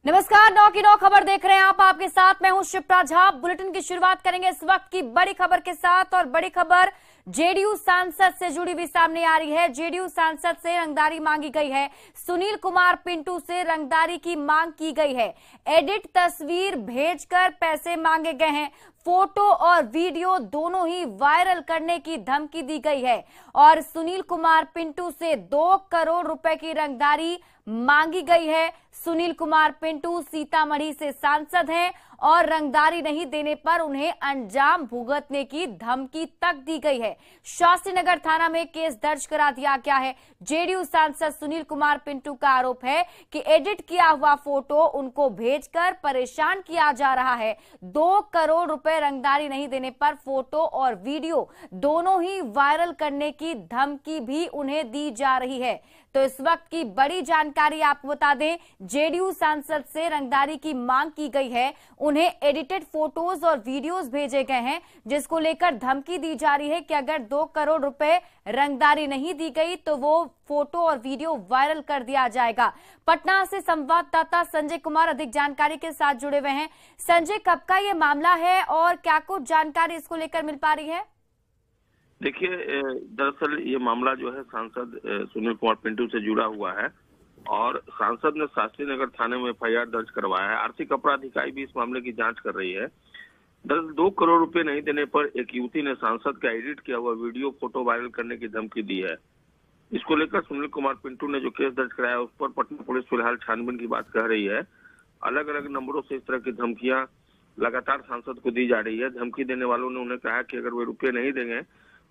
नमस्कार, 9 की 9 खबर देख रहे हैं आप। आपके साथ मैं हूं शिप्रा झा। बुलेटिन की शुरुआत करेंगे इस वक्त की बड़ी खबर के साथ, और बड़ी खबर जेडीयू सांसद से जुड़ी हुई सामने आ रही है। जेडीयू सांसद से रंगदारी मांगी गई है। सुनील कुमार पिंटू से रंगदारी की मांग की गई है। एडिट तस्वीर भेजकर पैसे मांगे गए हैं। फोटो और वीडियो दोनों ही वायरल करने की धमकी दी गई है और सुनील कुमार पिंटू से 2 करोड़ रुपए की रंगदारी मांगी गई है। सुनील कुमार पिंटू सीतामढ़ी से सांसद हैं और रंगदारी नहीं देने पर उन्हें अंजाम भुगतने की धमकी तक दी गई है। शास्त्रीनगर थाना में केस दर्ज करा दिया गया है। जेडीयू सांसद सुनील कुमार पिंटू का आरोप है कि एडिट किया हुआ फोटो उनको भेजकर परेशान किया जा रहा है। 2 करोड़ रुपए रंगदारी नहीं देने पर फोटो और वीडियो दोनों ही वायरल करने की धमकी भी उन्हें दी जा रही है। तो इस वक्त की बड़ी जानकारी आपको बता दें, जेडीयू सांसद से रंगदारी की मांग की गई है। उन्हें एडिटेड फोटोज और वीडियोस भेजे गए हैं, जिसको लेकर धमकी दी जा रही है कि अगर 2 करोड़ रुपए रंगदारी नहीं दी गई तो वो फोटो और वीडियो वायरल कर दिया जाएगा। पटना से संवाददाता संजय कुमार अधिक जानकारी के साथ जुड़े हुए हैं। संजय, कब का ये मामला है और क्या कुछ जानकारी इसको लेकर मिल पा रही है? देखिए, दरअसल ये मामला जो है सांसद सुनील कुमार पिंटू से जुड़ा हुआ है और सांसद ने शास्त्रीनगर थाने में एफआईआर दर्ज करवाया है। आर्थिक अपराध इकाई भी इस मामले की जांच कर रही है। दरअसल 2 करोड़ रुपए नहीं देने पर एक युवती ने सांसद का एडिट किया हुआ वीडियो फोटो वायरल करने की धमकी दी है। इसको लेकर सुनील कुमार पिंटू ने जो केस दर्ज कराया उस पर पटना पुलिस फिलहाल छानबीन की बात कह रही है। अलग अलग नंबरों से इस तरह की धमकियां लगातार सांसद को दी जा रही है। धमकी देने वालों ने उन्हें कहा कि अगर वे रुपये नहीं देंगे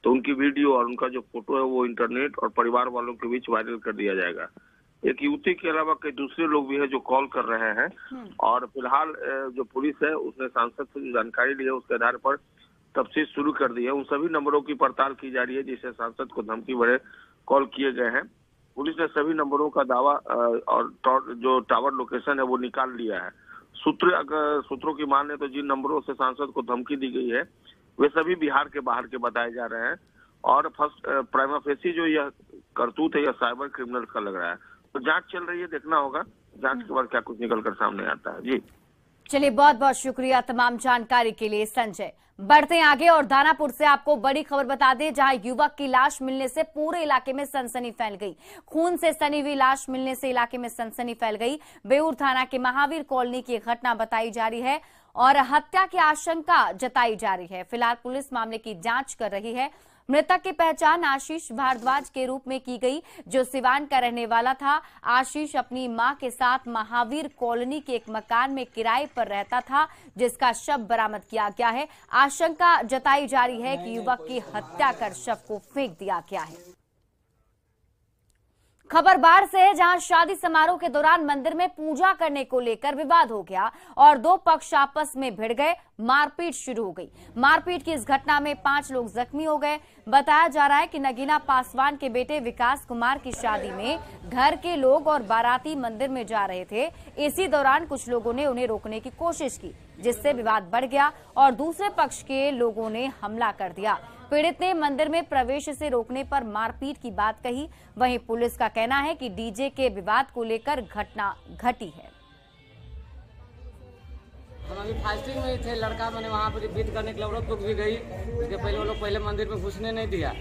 तो उनकी वीडियो और उनका जो फोटो है वो इंटरनेट और परिवार वालों के बीच वायरल कर दिया जाएगा। एक युवती के अलावा कई दूसरे लोग भी हैं जो कॉल कर रहे हैं और फिलहाल जो पुलिस है उसने सांसद से जो जानकारी ली है उसके आधार पर तफ्तीश शुरू कर दी है। उन सभी नंबरों की पड़ताल की जा रही है जिससे सांसद को धमकी भरे कॉल किए गए हैं। पुलिस ने सभी नंबरों का दावा और जो टावर लोकेशन है वो निकाल लिया है। सूत्रों की माने तो जिन नंबरों से सांसद को धमकी दी गई है वे सभी बिहार के बाहर के बताए जा रहे हैं और फर्स्ट प्राइमा फेसी जो यह करतूत है यह साइबर क्रिमिनल का लग रहा है। तो जांच चल रही है, देखना होगा जांच के बाद क्या कुछ निकल कर सामने आता है। जी चलिए, बहुत बहुत शुक्रिया तमाम जानकारी के लिए संजय। बढ़ते हैं आगे और दानापुर से आपको बड़ी खबर बता दें, जहां युवक की लाश मिलने से पूरे इलाके में सनसनी फैल गई। खून से सनी हुई लाश मिलने से इलाके में सनसनी फैल गई। बेऊर थाना के महावीर कॉलोनी की घटना बताई जा रही है और हत्या की आशंका जताई जा रही है। फिलहाल पुलिस मामले की जांच कर रही है। मृतक की पहचान आशीष भारद्वाज के रूप में की गई, जो सिवान का रहने वाला था। आशीष अपनी मां के साथ महावीर कॉलोनी के एक मकान में किराए पर रहता था, जिसका शव बरामद किया गया है। आशंका जताई जा रही है कि युवक की हत्या कर शव को फेंक दिया गया है। खबर बाढ़ से है, जहां शादी समारोह के दौरान मंदिर में पूजा करने को लेकर विवाद हो गया और 2 पक्ष आपस में भिड़ गए। मारपीट शुरू हो गई। मारपीट की इस घटना में 5 लोग जख्मी हो गए। बताया जा रहा है कि नगीना पासवान के बेटे विकास कुमार की शादी में घर के लोग और बाराती मंदिर में जा रहे थे। इसी दौरान कुछ लोगों ने उन्हें रोकने की कोशिश की, जिससे विवाद बढ़ गया और दूसरे पक्ष के लोगों ने हमला कर दिया। पीड़ित ने मंदिर में प्रवेश से रोकने पर मारपीट की बात कही। वहीं पुलिस का कहना है कि डीजे के विवाद को लेकर घटना घटी है। हम अभी फास्टिंग में थे, लड़का मैंने वहाँ पर बीट करने के लिए औरत लोग भी गई। उसके पहले वो लोग पहले मंदिर में घुसने नहीं दिया।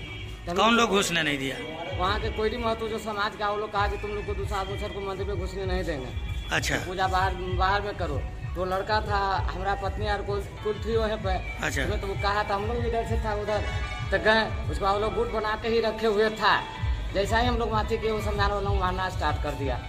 कौन लोग घुसने नहीं दिया? वहाँ के कोई महत्व जो समाज का, वो लोग कहा कि तुम लोग को दूसरा दूसर को मंदिर में घुसने नहीं देंगे। अच्छा, पूजा बाहर में करो। तो लड़का था, हमारा पत्नी और कुल थी वहीं पे। अच्छा, तो वो कहा था, हम लोग इधर से था उधर तो गए। उसके बाद वो लोग गुट बना के ही रखे हुए था। जैसा ही हम लोग माथे किए वो समझाने वालों मारना स्टार्ट कर दिया।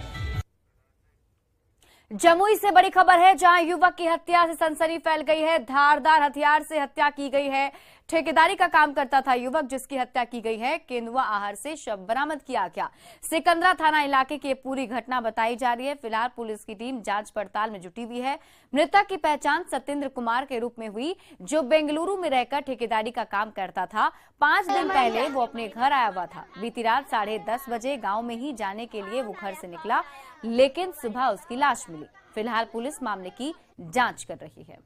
जमुई से बड़ी खबर है, जहां युवक की हत्या से सनसनी फैल गई है। धारदार हथियार से हत्या की गई है। ठेकेदारी का काम करता था युवक जिसकी हत्या की गई है। केंदुआ आहर से शव बरामद किया गया। सिकंदरा थाना इलाके की पूरी घटना बताई जा रही है। फिलहाल पुलिस की टीम जांच पड़ताल में जुटी हुई है। मृतक की पहचान सत्येंद्र कुमार के रूप में हुई, जो बेंगलुरु में रहकर ठेकेदारी का काम करता था। 5 दिन पहले वो अपने घर आया हुआ था। बीती रात 10:30 बजे गाँव में ही जाने के लिए वो घर से निकला, लेकिन सुबह उसकी लाश मिली। फिलहाल पुलिस मामले की जांच कर रही है।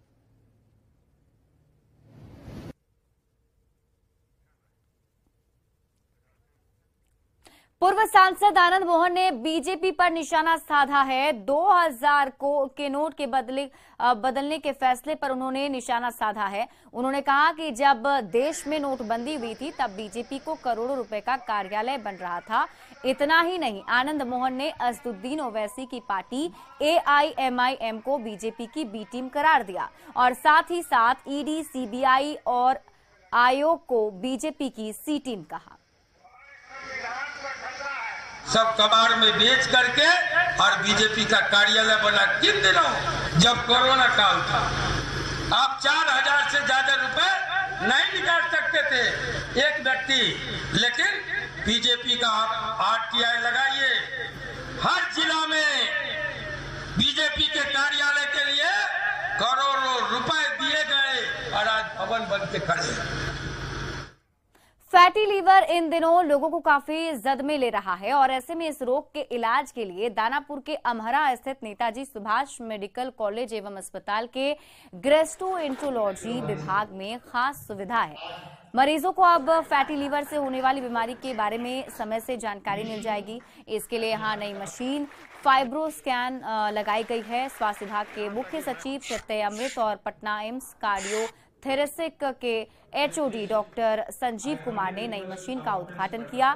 पूर्व सांसद आनंद मोहन ने बीजेपी पर निशाना साधा है। 2000 के नोट के बदलने के फैसले पर उन्होंने निशाना साधा है। उन्होंने कहा कि जब देश में नोटबंदी हुई थी तब बीजेपी को करोड़ों रुपए का कार्यालय बन रहा था। इतना ही नहीं, आनंद मोहन ने असदुद्दीन ओवैसी की पार्टी AIMIM को बीजेपी की बी टीम करार दिया और साथ ही साथ ईडी, सीबीआई और आयोग को बीजेपी की सी टीम कहा। सब कबाड़ में बेच करके और बीजेपी का कार्यालय बना किन दिनों, जब कोरोना काल था। आप 4000 से ज्यादा रुपए नहीं निकाल सकते थे एक व्यक्ति, लेकिन बीजेपी का आप RTI लगाइए। हर जिला में बीजेपी के कार्यालय के लिए करोड़ों रुपए दिए गए और आज भवन बन के खड़े हैं। फैटी लीवर इन दिनों लोगं को काफी जद में ले रहा है और ऐसे में इस रोग के इलाज के लिए दानापुर के अमहरा स्थित नेताजी सुभाष मेडिकल कॉलेज एवं अस्पताल के गैस्ट्रोएंटरोलॉजी विभाग में खास सुविधा है। मरीजों को अब फैटी लीवर से होने वाली बीमारी के बारे में समय से जानकारी मिल जाएगी। इसके लिए यहाँ नई मशीन फाइब्रो स्कैन लगाई गई है। स्वास्थ्य विभाग के मुख्य सचिव प्रत्यय अमृत और पटना एम्स कार्डियो थेरेसिक के HOD डॉक्टर संजीव कुमार ने नई मशीन का उद्घाटन किया।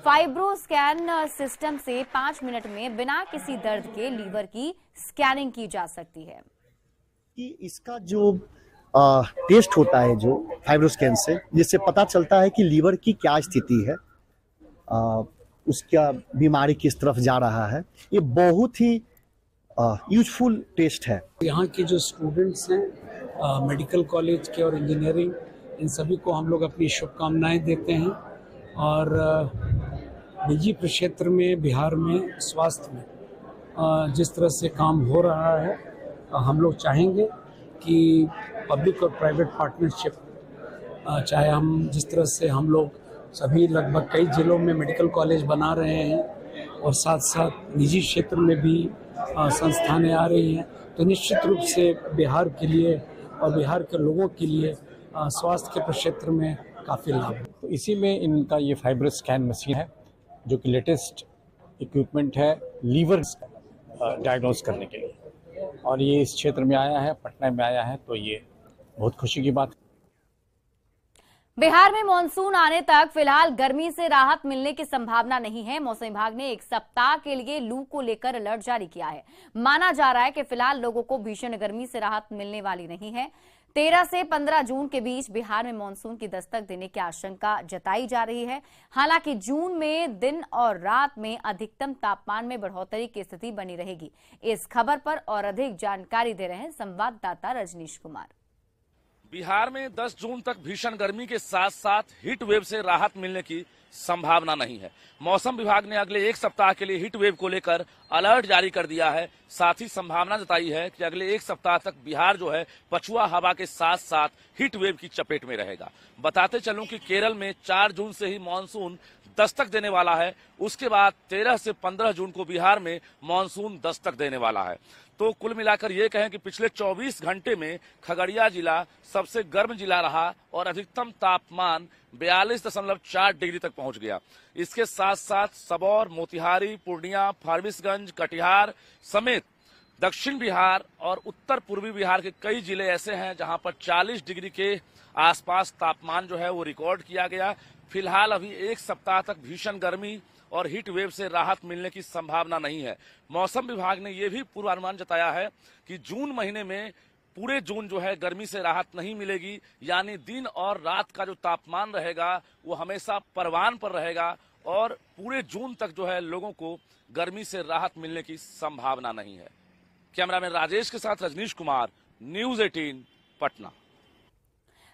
फाइब्रो स्कैन सिस्टम से 5 मिनट में बिना किसी दर्द के लीवर की स्कैनिंग की जा सकती है। कि इसका जो टेस्ट होता है जो फाइब्रो स्कैन से, जिससे पता चलता है कि लीवर की क्या स्थिति है, उसका बीमारी किस तरफ जा रहा है। ये बहुत ही यूजफुल टेस्ट है। यहाँ के जो स्टूडेंट्स हैं मेडिकल कॉलेज के और इंजीनियरिंग, इन सभी को हम लोग अपनी शुभकामनाएं देते हैं और निजी क्षेत्र में बिहार में स्वास्थ्य में जिस तरह से काम हो रहा है, हम लोग चाहेंगे कि पब्लिक और प्राइवेट पार्टनरशिप, चाहे हम जिस तरह से हम लोग सभी लगभग कई जिलों में मेडिकल कॉलेज बना रहे हैं और साथ साथ निजी क्षेत्र में भी संस्थानें आ रही हैं, तो निश्चित रूप से बिहार के लिए और बिहार के लोगों के लिए स्वास्थ्य के क्षेत्र में काफ़ी लाभ है। तो इसी में इनका ये फाइब्रो स्कैन मशीन है जो कि लेटेस्ट इक्विपमेंट है लीवर डायग्नोस करने के लिए, और ये इस क्षेत्र में आया है, पटना में आया है, तो ये बहुत खुशी की बात है। बिहार में मानसून आने तक फिलहाल गर्मी से राहत मिलने की संभावना नहीं है। मौसम विभाग ने 1 सप्ताह के लिए लू को लेकर अलर्ट जारी किया है। माना जा रहा है कि फिलहाल लोगों को भीषण गर्मी से राहत मिलने वाली नहीं है। 13 से 15 जून के बीच बिहार में मानसून की दस्तक देने की आशंका जताई जा रही है। हालांकि जून में दिन और रात में अधिकतम तापमान में बढ़ोतरी की स्थिति बनी रहेगी। इस खबर पर और अधिक जानकारी दे रहे हैं संवाददाता रजनीश कुमार। बिहार में 10 जून तक भीषण गर्मी के साथ साथ हीट वेव से राहत मिलने की संभावना नहीं है। मौसम विभाग ने अगले 1 सप्ताह के लिए हीट वेव को लेकर अलर्ट जारी कर दिया है। साथ ही संभावना जताई है कि अगले 1 सप्ताह तक बिहार जो है पछुआ हवा के साथ साथ हीट वेव की चपेट में रहेगा। बताते चलूं कि केरल में 4 जून से ही मानसून दस्तक देने वाला है। उसके बाद 13 से 15 जून को बिहार में मानसून दस्तक देने वाला है। तो कुल मिलाकर ये कहें कि पिछले 24 घंटे में खगड़िया जिला सबसे गर्म जिला रहा और अधिकतम तापमान 42.4 डिग्री तक पहुंच गया। इसके साथ साथ सबौर, मोतिहारी, पूर्णिया, फारबिसगंज, कटिहार समेत दक्षिण बिहार और उत्तर पूर्वी बिहार के कई जिले ऐसे हैं जहां पर 40 डिग्री के आसपास तापमान जो है वो रिकॉर्ड किया गया। फिलहाल अभी 1 सप्ताह तक भीषण गर्मी और हीट वेव से राहत मिलने की संभावना नहीं है। मौसम विभाग ने यह भी पूर्वानुमान जताया है कि जून महीने में पूरे जून जो है गर्मी से राहत नहीं मिलेगी, यानी दिन और रात का जो तापमान रहेगा वो हमेशा परवान पर रहेगा और पूरे जून तक जो है लोगों को गर्मी से राहत मिलने की संभावना नहीं है। कैमरामैन राजेश के साथ रजनीश कुमार, न्यूज़ 18 पटना।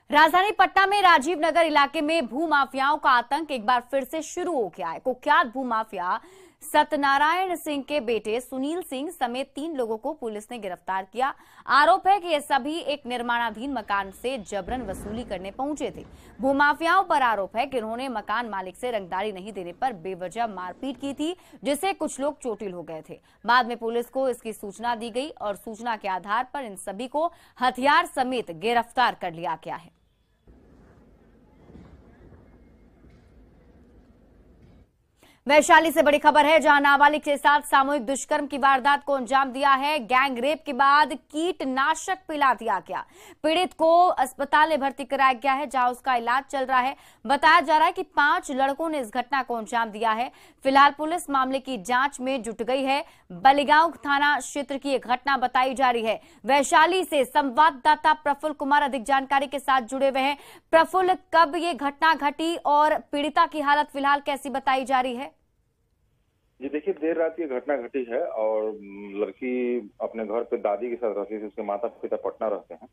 राजधानी पटना में राजीव नगर इलाके में भूमाफियाओं का आतंक एक बार फिर से शुरू हो गया है। कुख्यात भूमाफिया सत्यनारायण सिंह के बेटे सुनील सिंह समेत 3 लोगों को पुलिस ने गिरफ्तार किया। आरोप है कि ये सभी एक निर्माणाधीन मकान से जबरन वसूली करने पहुंचे थे। भूमाफियाओं पर आरोप है कि उन्होंने मकान मालिक से रंगदारी नहीं देने पर बेवजह मारपीट की थी, जिससे कुछ लोग चोटिल हो गए थे। बाद में पुलिस को इसकी सूचना दी गई और सूचना के आधार पर इन सभी को हथियार समेत गिरफ्तार कर लिया गया है। वैशाली से बड़ी खबर है, जहां नाबालिग के साथ सामूहिक दुष्कर्म की वारदात को अंजाम दिया है। गैंग रेप के बाद कीटनाशक पिला दिया गया। पीड़ित को अस्पताल में भर्ती कराया गया है, जहां उसका इलाज चल रहा है। बताया जा रहा है कि 5 लड़कों ने इस घटना को अंजाम दिया है। फिलहाल पुलिस मामले की जांच में जुट गई है। बलिगांव थाना क्षेत्र की एक घटना बताई जा रही है। वैशाली से संवाददाता प्रफुल्ल कुमार अधिक जानकारी के साथ जुड़े हुए हैं। प्रफुल्ल, कब ये घटना घटी और पीड़िता की हालत फिलहाल कैसी बताई जा रही है? जी देखिए, देर रात ये घटना घटी है और लड़की अपने घर पे दादी के साथ रहती थी। उसके माता पिता पटना रहते हैं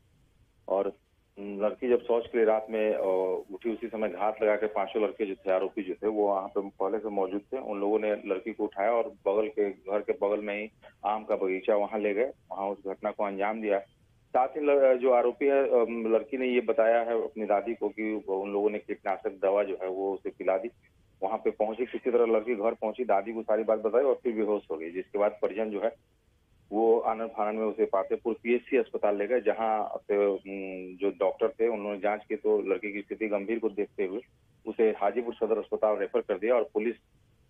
और लड़की जब शौच के लिए रात में उठी, उसी समय घात लगा के 5 लड़के जो थे, आरोपी जो थे, वो वहाँ पे पहले से मौजूद थे। उन लोगों ने लड़की को उठाया और घर के बगल में ही आम का बगीचा वहाँ ले गए, वहाँ उस घटना को अंजाम दिया। साथ ही जो आरोपी है, लड़की ने ये बताया है अपनी दादी को कि उन लोगों ने कीटनाशक दवा जो है वो उसे पिला दी। वहां पे पहुंची, किसी तरह लड़की घर पहुंची, दादी को सारी बात बताई और फिर बेहोश हो गई। जिसके बाद परिजन जो है वो आनंद फानन में उसे पातेपुर पीएचसी अस्पताल ले गए, जहां जो डॉक्टर थे उन्होंने जांच की तो लड़की की स्थिति गंभीर को देखते हुए उसे हाजीपुर सदर अस्पताल रेफर कर दिया और पुलिस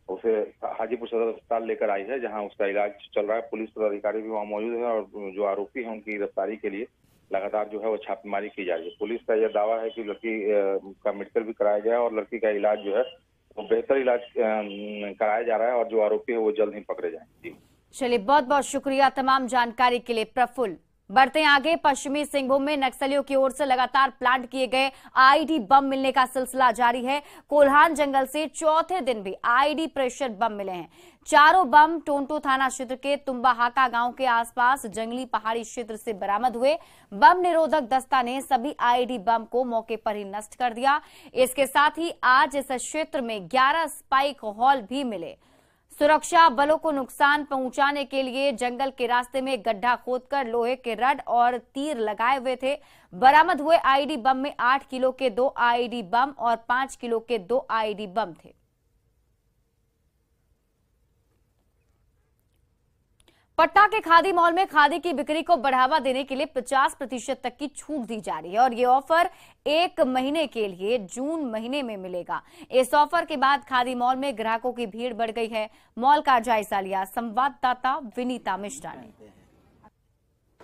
उसे हाजीपुर सदर अस्पताल लेकर आई है, जहां उसका इलाज चल रहा है। पुलिस पदाधिकारी भी वहाँ मौजूद है और जो आरोपी है उनकी गिरफ्तारी के लिए लगातार जो है वो छापेमारी की जा रही है। पुलिस का यह दावा है कि लड़की का मेडिकल भी कराया गया और लड़की का इलाज जो है वो बेहतर इलाज कराया जा रहा है और जो आरोपी है वो जल्द ही पकड़े जाएंगे। चलिए, बहुत बहुत शुक्रिया तमाम जानकारी के लिए प्रफुल्ल। बढ़ते हैं आगे। पश्चिमी सिंहभूम में नक्सलियों की ओर से लगातार प्लांट किए गए आईईडी बम मिलने का सिलसिला जारी है। कोल्हान जंगल से चौथे दिन भी आईईडी प्रेशर बम मिले हैं। चारों बम टोंटो थाना क्षेत्र के तुम्बाहाका गांव के आसपास जंगली पहाड़ी क्षेत्र से बरामद हुए। बम निरोधक दस्ता ने सभी आईईडी बम को मौके पर ही नष्ट कर दिया। इसके साथ ही आज इस क्षेत्र में 11 स्पाइक हॉल भी मिले। सुरक्षा बलों को नुकसान पहुंचाने के लिए जंगल के रास्ते में गड्ढा खोदकर लोहे के रड और तीर लगाए हुए थे। बरामद हुए आईईडी बम में 8 किलो के 2 आईईडी बम और 5 किलो के 2 आईईडी बम थे। पटना के खादी मॉल में खादी की बिक्री को बढ़ावा देने के लिए 50% तक की छूट दी जा रही है और ये ऑफर 1 महीने के लिए जून महीने में मिलेगा। इस ऑफर के बाद खादी मॉल में ग्राहकों की भीड़ बढ़ गई है। मॉल का जायजा लिया संवाददाता विनीता मिश्रा ने।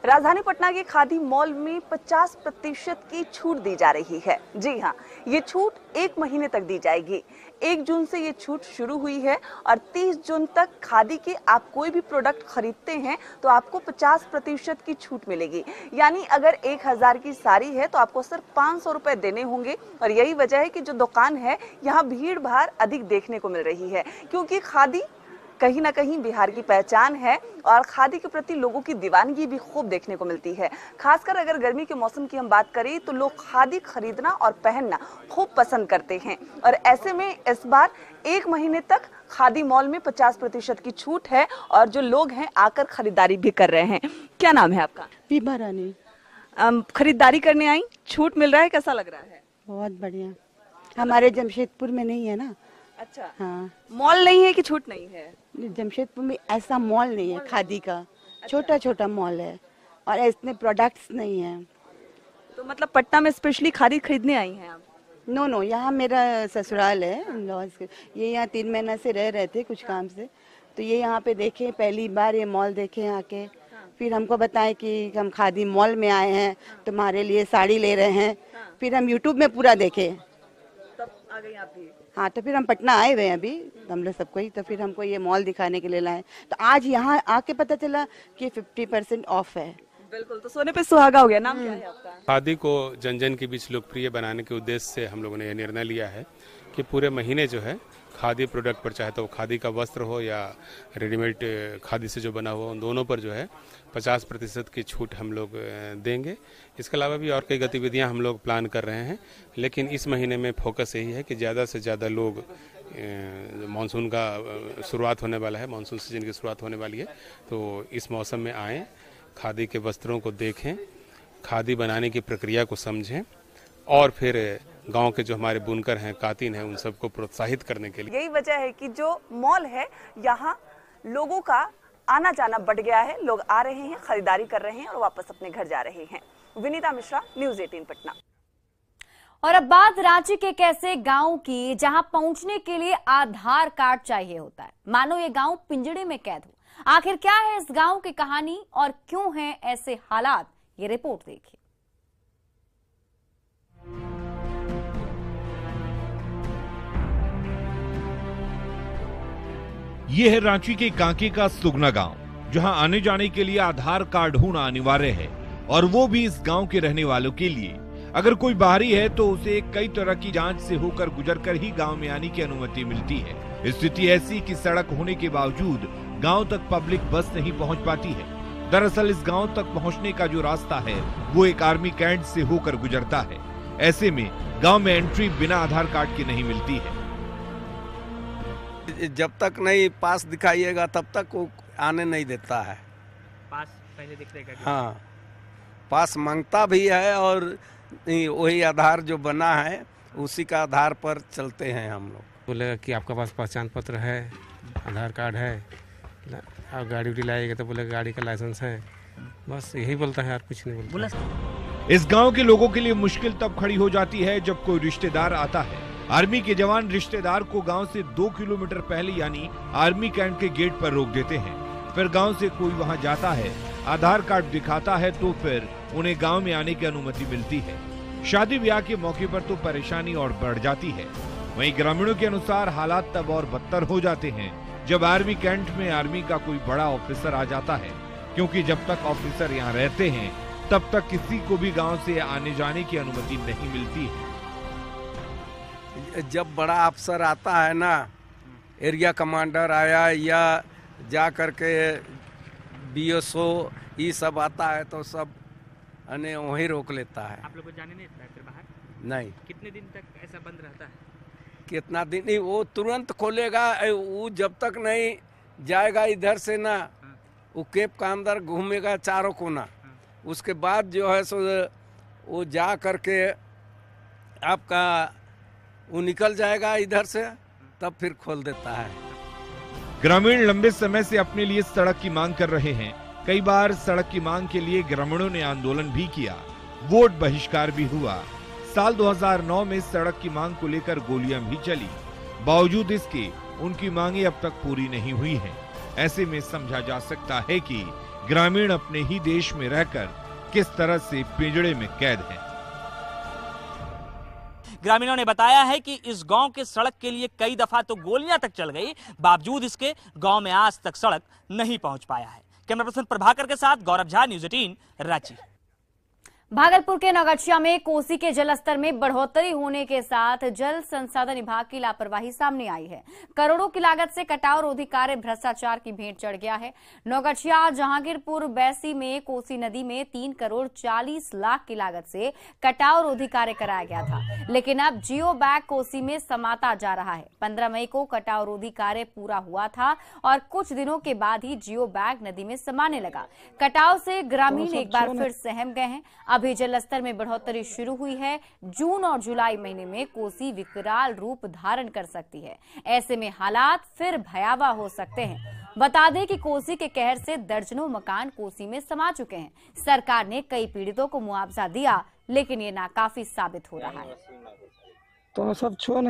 राजधानी पटना के खादी मॉल में 50% की छूट दी जा रही है। जी हां, ये छूट 1 महीने तक दी जाएगी। 1 जून से ये छूट शुरू हुई है और 30 जून तक खादी के आप कोई भी प्रोडक्ट खरीदते हैं तो आपको 50% की छूट मिलेगी। यानी अगर 1000 की साड़ी है तो आपको सिर्फ 500 रुपए देने होंगे। और यही वजह है कि जो दुकान है यहाँ भीड़ भाड़ अधिक देखने को मिल रही है, क्योंकि खादी कहीं ना कहीं बिहार की पहचान है और खादी के प्रति लोगों की दीवानगी भी खूब देखने को मिलती है। खासकर अगर गर्मी के मौसम की हम बात करें तो लोग खादी खरीदना और पहनना खूब पसंद करते हैं और ऐसे में इस बार 1 महीने तक खादी मॉल में 50% की छूट है और जो लोग हैं आकर खरीदारी भी कर रहे हैं। क्या नाम है आपका? पीबा रानी। खरीदारी करने आई, छूट मिल रहा है, कैसा लग रहा है? बहुत बढ़िया। हमारे जमशेदपुर में नहीं है ना। अच्छा, हाँ। मॉल नहीं है कि छूट नहीं है? जमशेदपुर में ऐसा मॉल नहीं है खादी का। छोटा छोटा मॉल है और इतने प्रोडक्ट्स नहीं है। तो मतलब पटना में स्पेशली खादी खरीदने आई हैं आप? नो, यहाँ मेरा ससुराल है, लॉज। ये यहाँ 3 महीना से रह रहे थे कुछ काम से, तो ये यहाँ पे देखे, पहली बार ये मॉल देखे आके। फिर हमको बताएं कि हम खादी मॉल में आए हैं, तुम्हारे लिए साड़ी ले रहे हैं। फिर हम यूट्यूब में पूरा देखे, तब आ गई आप भी? हाँ, तो फिर हम पटना आए हुए हैं अभी, हम लोग सबको ही। तो फिर हमको ये मॉल दिखाने के लिए लाए, तो आज यहाँ आके पता चला कि 50% ऑफ है। बिल्कुल, तो सोने पे सुहागा हो गया। नाम क्या है आपका? खादी को जन जन के बीच लोकप्रिय बनाने के उद्देश्य से हम लोगों ने यह निर्णय लिया है कि पूरे महीने जो है खादी प्रोडक्ट पर, चाहे तो खादी का वस्त्र हो या रेडीमेड खादी से जो बना हुआ, उन दोनों पर जो है 50% की छूट हम लोग देंगे। इसके अलावा भी और कई गतिविधियां हम लोग प्लान कर रहे हैं, लेकिन इस महीने में फोकस यही है कि ज़्यादा से ज़्यादा लोग, मानसून का शुरुआत होने वाला है, मानसून सीजन की शुरुआत होने वाली है, तो इस मौसम में आएँ, खादी के वस्त्रों को देखें, खादी बनाने की प्रक्रिया को समझें और फिर गांव के जो हमारे बुनकर हैं, कातिन हैं, उन सबको प्रोत्साहित करने के लिए। यही वजह है कि जो मॉल है यहाँ लोगों का आना जाना बढ़ गया है। लोग आ रहे हैं, खरीदारी कर रहे हैं और वापस अपने घर जा रहे हैं। विनीता मिश्रा, न्यूज़ 18 पटना। और अब बात रांची के एक ऐसे गांव की जहां पहुंचने के लिए आधार कार्ड चाहिए होता है। मानो ये गांव पिंजड़े में कैद हो। आखिर क्या है इस गांव की कहानी और क्यों हैं ऐसे हालात, ये रिपोर्ट देखिए। ये है रांची के कांके का सुगना गांव, जहां आने जाने के लिए आधार कार्ड होना अनिवार्य है, और वो भी इस गांव के रहने वालों के लिए। अगर कोई बाहरी है तो उसे कई तरह की जांच से होकर गुजरकर ही गांव में आने की अनुमति मिलती है। स्थिति ऐसी कि सड़क होने के बावजूद गांव तक पब्लिक बस नहीं पहुंच पाती है। दरअसल इस गांव तक पहुंचने का जो रास्ता है वो एक आर्मी कैंट से होकर गुजरता है। ऐसे में गांव में एंट्री बिना आधार कार्ड के नहीं मिलती है। जब तक नहीं पास दिखाइएगा तब तक वो आने नहीं देता है। पास पहले दिखेगा? हाँ, पास मांगता भी है और वही आधार जो बना है उसी का आधार पर चलते हैं हम लोग। बोलेगा कि आपका पास पहचान पत्र है, आधार कार्ड है, और गाड़ी उड़ी लाएगा तो बोलेगा गाड़ी का लाइसेंस है, बस यही बोलता है, यार कुछ नहीं बोलता। इस गांव के लोगों के लिए मुश्किल तब खड़ी हो जाती है जब कोई रिश्तेदार आता है। आर्मी के जवान रिश्तेदार को गांव से 2 किलोमीटर पहले यानी आर्मी कैंट के गेट पर रोक देते हैं। फिर गांव से कोई वहां जाता है, आधार कार्ड दिखाता है तो फिर उन्हें गांव में आने की अनुमति मिलती है। शादी ब्याह के मौके पर तो परेशानी और बढ़ जाती है। वहीं ग्रामीणों के अनुसार हालात तब और बदतर हो जाते हैं जब आर्मी कैंट में आर्मी का कोई बड़ा ऑफिसर आ जाता है, क्योंकि जब तक ऑफिसर यहाँ रहते हैं तब तक किसी को भी गांव से आने जाने की अनुमति नहीं मिलती है। जब बड़ा अफसर आता है ना, एरिया कमांडर आया या जा करके BSO ये सब आता है तो सब अने वहीं रोक लेता है। आप लोग को जाने नहीं देता है फिर बाहर? नहीं। कितने दिन तक ऐसा बंद रहता है? कितना दिन नहीं, वो तुरंत खोलेगा। वो जब तक नहीं जाएगा इधर से ना, वो केप का अंदर घूमेगा चारों कोना। उसके बाद जो है सो वो जा करके आपका वो निकल जाएगा इधर से, तब फिर खोल देता है। ग्रामीण लंबे समय से अपने लिए सड़क की मांग कर रहे हैं। कई बार सड़क की मांग के लिए ग्रामीणों ने आंदोलन भी किया, वोट बहिष्कार भी हुआ। साल 2009 में सड़क की मांग को लेकर गोलियां भी चली। बावजूद इसके उनकी मांगे अब तक पूरी नहीं हुई हैं। ऐसे में समझा जा सकता है कि ग्रामीण अपने ही देश में रहकर किस तरह से पिंजड़े में कैद हैं। ग्रामीणों ने बताया है कि इस गांव के सड़क के लिए कई दफा तो गोलियां तक चल गई, बावजूद इसके गांव में आज तक सड़क नहीं पहुंच पाया है। कैमरा पर्सन प्रभाकर के साथ गौरव झा, न्यूज़ 18 रांची। भागलपुर के नौगछिया में कोसी के जलस्तर में बढ़ोतरी होने के साथ जल संसाधन विभाग की लापरवाही सामने आई है। करोड़ों की लागत से कटाव रोधी कार्य भ्रष्टाचार की भेंट चढ़ गया है। नौगछिया जहांगीरपुर बैसी में कोसी नदी में 3 करोड़ 40 लाख की लागत से कटाव रोधी कार्य कराया गया था, लेकिन अब जियो बैग कोसी में समाता जा रहा है। 15 मई को कटाव रोधी कार्य पूरा हुआ था और कुछ दिनों के बाद ही जियो बैग नदी में समाने लगा। कटाव से ग्रामीण एक बार फिर सहम गए हैं। अभी जलस्तर में बढ़ोतरी शुरू हुई है। जून और जुलाई महीने में कोसी विकराल रूप धारण कर सकती है। ऐसे में हालात फिर भयावह हो सकते हैं। बता दें कि कोसी के कहर से दर्जनों मकान कोसी में समा चुके हैं। सरकार ने कई पीड़ितों को मुआवजा दिया, लेकिन ये नाकाफी साबित हो रहा है। तो सब छोड़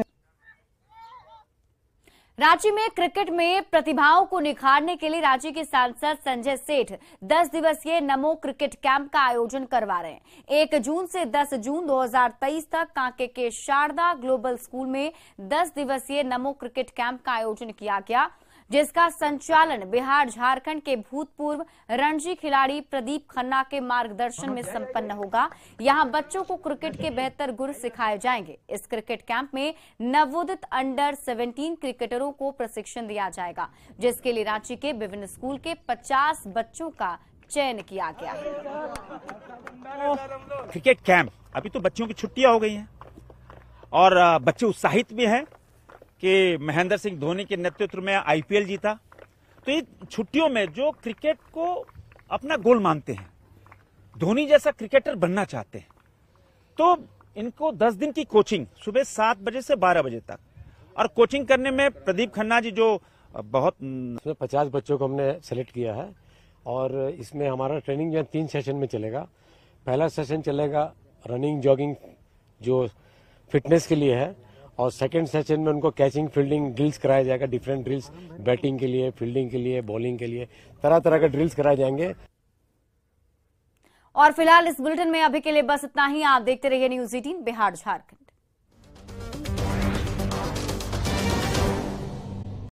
रांची में क्रिकेट में प्रतिभाओं को निखारने के लिए रांची के सांसद संजय सेठ 10 दिवसीय नमो क्रिकेट कैंप का आयोजन करवा रहे हैं। 1 जून से 10 जून 2023 तक कांके के शारदा ग्लोबल स्कूल में 10 दिवसीय नमो क्रिकेट कैंप का आयोजन किया गया, जिसका संचालन बिहार झारखंड के भूतपूर्व रणजी खिलाड़ी प्रदीप खन्ना के मार्गदर्शन में संपन्न होगा। यहां बच्चों को क्रिकेट के बेहतर गुर सिखाए जाएंगे। इस क्रिकेट कैंप में नवोदित अंडर 17 क्रिकेटरों को प्रशिक्षण दिया जाएगा, जिसके लिए रांची के विभिन्न स्कूल के 50 बच्चों का चयन किया गया है। क्रिकेट कैंप, अभी तो बच्चों की छुट्टियां हो गई हैं और बच्चे उत्साहित भी हैं कि महेंद्र सिंह धोनी के नेतृत्व में IPL जीता। तो ये छुट्टियों में जो क्रिकेट को अपना गोल मानते हैं, धोनी जैसा क्रिकेटर बनना चाहते हैं, तो इनको 10 दिन की कोचिंग सुबह 7 बजे से 12 बजे तक, और कोचिंग करने में प्रदीप खन्ना जी जो बहुत 50 बच्चों को हमने सेलेक्ट किया है और इसमें हमारा ट्रेनिंग जो है 3 सेशन में चलेगा। पहला सेशन चलेगा रनिंग जॉगिंग, जो फिटनेस के लिए है। और सेकंड सेशन में उनको कैचिंग फील्डिंग ड्रिल्स कराया जाएगा, डिफरेंट ड्रिल्स, बैटिंग के लिए, फील्डिंग के लिए, बॉलिंग के लिए, तरह तरह के ड्रिल्स कराए जाएंगे। और फिलहाल इस बुलेटिन में अभी के लिए बस इतना ही। आप देखते रहिए न्यूज़ 18 बिहार झारखंड।